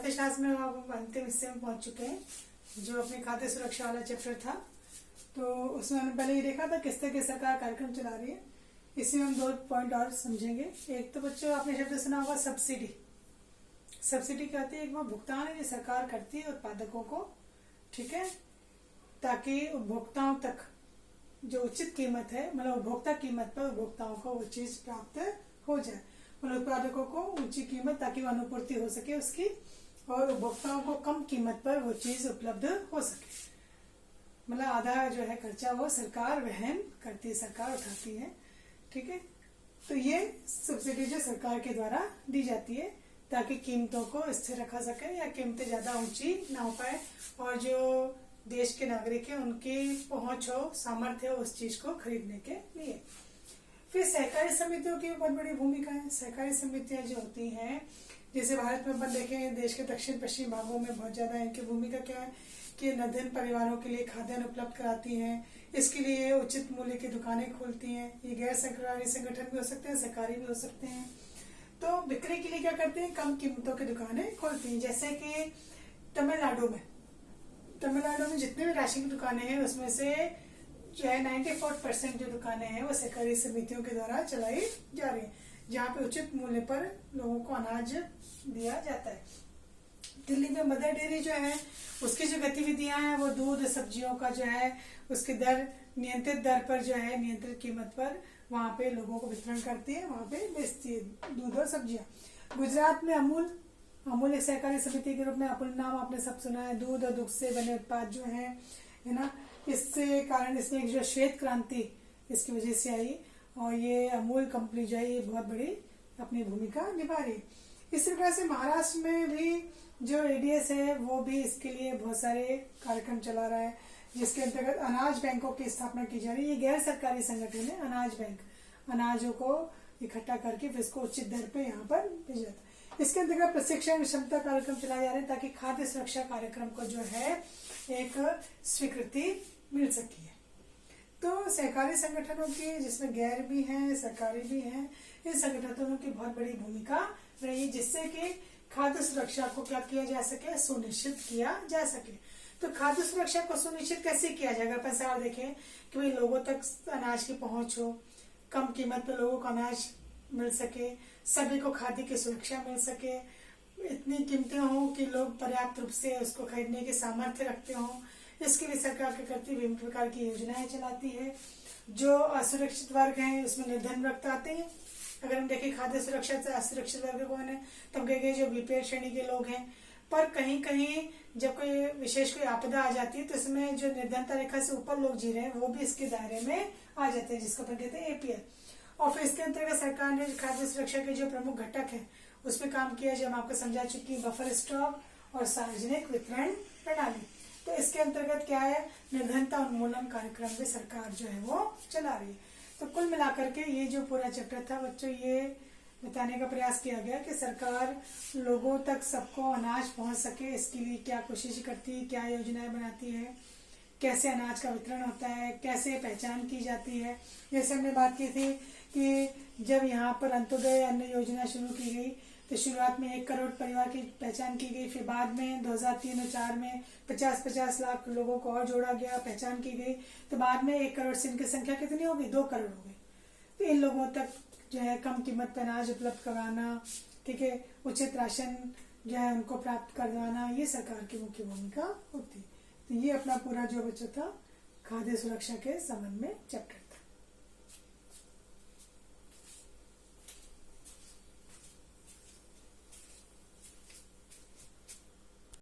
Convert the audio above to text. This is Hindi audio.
अर्थशास्त्र में अब अंतिम हिस्से में पहुंच चुके हैं, जो अपने खाद्य सुरक्षा वाला चैप्टर था। तो उसमें हमने पहले ये देखा था किस तरह की सरकार कार्यक्रम चला रही है। इसमें हम 2 पॉइंट और समझेंगे। एक तो बच्चों आपने शब्द सुना होगा सब्सिडी। सब्सिडी क्या होती है? एक वो भुगतान है जो सरकार करती है उत्पादकों को, ठीक है, ताकि उपभोक्ताओं तक जो उचित कीमत है, मतलब उपभोक्ता कीमत पर उपभोक्ताओं को वो चीज प्राप्त हो जाए, मतलब उत्पादकों को ऊंची कीमत ताकि वो अनुपूर्ति हो सके उसकी, और उपभोक्ताओं को कम कीमत पर वो चीज उपलब्ध हो सके। मतलब आधा जो है खर्चा वो सरकार वहन करती है, सरकार उठाती है, ठीक है। तो ये सब्सिडी जो सरकार के द्वारा दी जाती है ताकि कीमतों को स्थिर रखा सके या कीमतें ज्यादा ऊंची ना हो पाए, और जो देश के नागरिक है उनकी पहुंच हो, सामर्थ्य हो उस चीज को खरीदने के लिए। फिर सहकारी समितियों की बहुत बड़ी भूमिका है। सहकारी समितियां जो होती हैं, जैसे भारत में अपन देखें देश के दक्षिण पश्चिम भागों में बहुत ज्यादा इनकी भूमिका क्या है कि निर्धन परिवारों के लिए खाद्यान्न उपलब्ध कराती हैं, इसके लिए उचित मूल्य की दुकानें खोलती हैं। ये गैर सरकारी संगठन भी हो सकते हैं, सरकारी भी हो सकते हैं। तो बिक्री के लिए क्या करते हैं? कम कीमतों की दुकानें खोलती हैं। जैसे कि तमिलनाडु में जितने भी राशन की दुकानें हैं उसमें से जो है 94% जो दुकानें हैं वो सहकारी समितियों के द्वारा चलाई जा रही है, जहाँ पे उचित मूल्य पर लोगों को अनाज दिया जाता है। दिल्ली में मदर डेयरी जो है उसकी जो गतिविधियां हैं वो दूध सब्जियों का जो है उसकी दर नियंत्रित दर पर जो है नियंत्रित कीमत पर वहां पे लोगों को वितरण करती है, वहां पे बेचती है दूध और सब्जियां। गुजरात में अमूल एक सहकारी समिति के रूप में, अमूल नाम आपने सब सुना है। दूध और दुग्ध से बने उत्पाद जो है ना, इससे कारण इसमें एक जो श्वेत क्रांति इसकी वजह से आई, और ये अमूल कंपनी जो है ये बहुत बड़ी अपनी भूमिका निभा रही है। इसी प्रकार से महाराष्ट्र में भी जो एडीएस है वो भी इसके लिए बहुत सारे कार्यक्रम चला रहा है, जिसके अंतर्गत अनाज बैंकों की स्थापना की जा रही है। ये गैर सरकारी संगठन है। अनाज बैंक अनाजों को इकट्ठा करके फिर इसको उचित दर पे यहाँ पर भेजा जाता है। इसके अंतर्गत प्रशिक्षण क्षमता कार्यक्रम चलाए जा रहे हैं ताकि खाद्य सुरक्षा कार्यक्रम को जो है एक स्वीकृति मिल सकी है। तो सहकारी संगठनों की, जिसमें गैर भी हैं सरकारी भी हैं, इन संगठनों की बहुत बड़ी भूमिका रही, जिससे कि खाद्य सुरक्षा को क्या किया जा सके, सुनिश्चित किया जा सके। तो खाद्य सुरक्षा को सुनिश्चित कैसे किया जाएगा? अपन सवाल देखें कि भाई लोगों तक अनाज की पहुंच हो, कम कीमत पर लोगों को अनाज मिल सके, सभी को खाद्य की सुरक्षा मिल सके, इतनी कीमतें हो कि लोग पर्याप्त रूप से उसको खरीदने के सामर्थ्य रखते हो। इसके लिए सरकार क्या करती है? विभिन्न प्रकार की योजनाएं चलाती है। जो असुरक्षित वर्ग हैं उसमें निर्धन वर्ग आते हैं। अगर हम देखें खाद्य सुरक्षा से असुरक्षित वर्ग कौन है, तो हम कहेंगे जो बीपीएल श्रेणी के लोग हैं। पर कहीं कहीं जब कोई विशेष कोई आपदा आ जाती है तो इसमें जो निर्धनता रेखा से ऊपर लोग जी रहे हैं वो भी इसके दायरे में आ जाते हैं, जिसको अपन कहते हैं एपीएल। और फिर इसके अंतर्गत सरकार ने खाद्य सुरक्षा के जो प्रमुख घटक है उस पर काम किया, जो हम आपको समझा चुकी, बफर स्टॉक और सार्वजनिक वितरण प्रणाली। तो इसके अंतर्गत क्या है? निर्धनता उन्मूलन कार्यक्रम भी सरकार जो है वो चला रही है। तो कुल मिलाकर के ये जो पूरा चैप्टर था बच्चों, ये बताने का प्रयास किया गया कि सरकार लोगों तक सबको अनाज पहुंच सके, इसके लिए क्या कोशिश करती है, क्या योजनाएं बनाती है, कैसे अनाज का वितरण होता है, कैसे पहचान की जाती है। जैसे हमने बात की थी कि जब यहाँ पर अंत्योदय अन्न योजना शुरू की गई तो शुरुआत में 1 करोड़ परिवार की पहचान की गई, फिर बाद में 2003 और 2004 में 50-50 लाख लोगों को और जोड़ा गया, पहचान की गई। तो बाद में 1 करोड़ से इनकी संख्या कितनी हो गई? 2 करोड़ हो गई। तो इन लोगों तक जो है कम कीमत पर अनाज उपलब्ध करवाना, ठीक है, उचित राशन जो है उनको प्राप्त करवाना, ये सरकार की मुख्य भूमिका होती है। तो ये अपना पूरा जो बच्चा था खाद्य सुरक्षा के संबंध में चैप्टर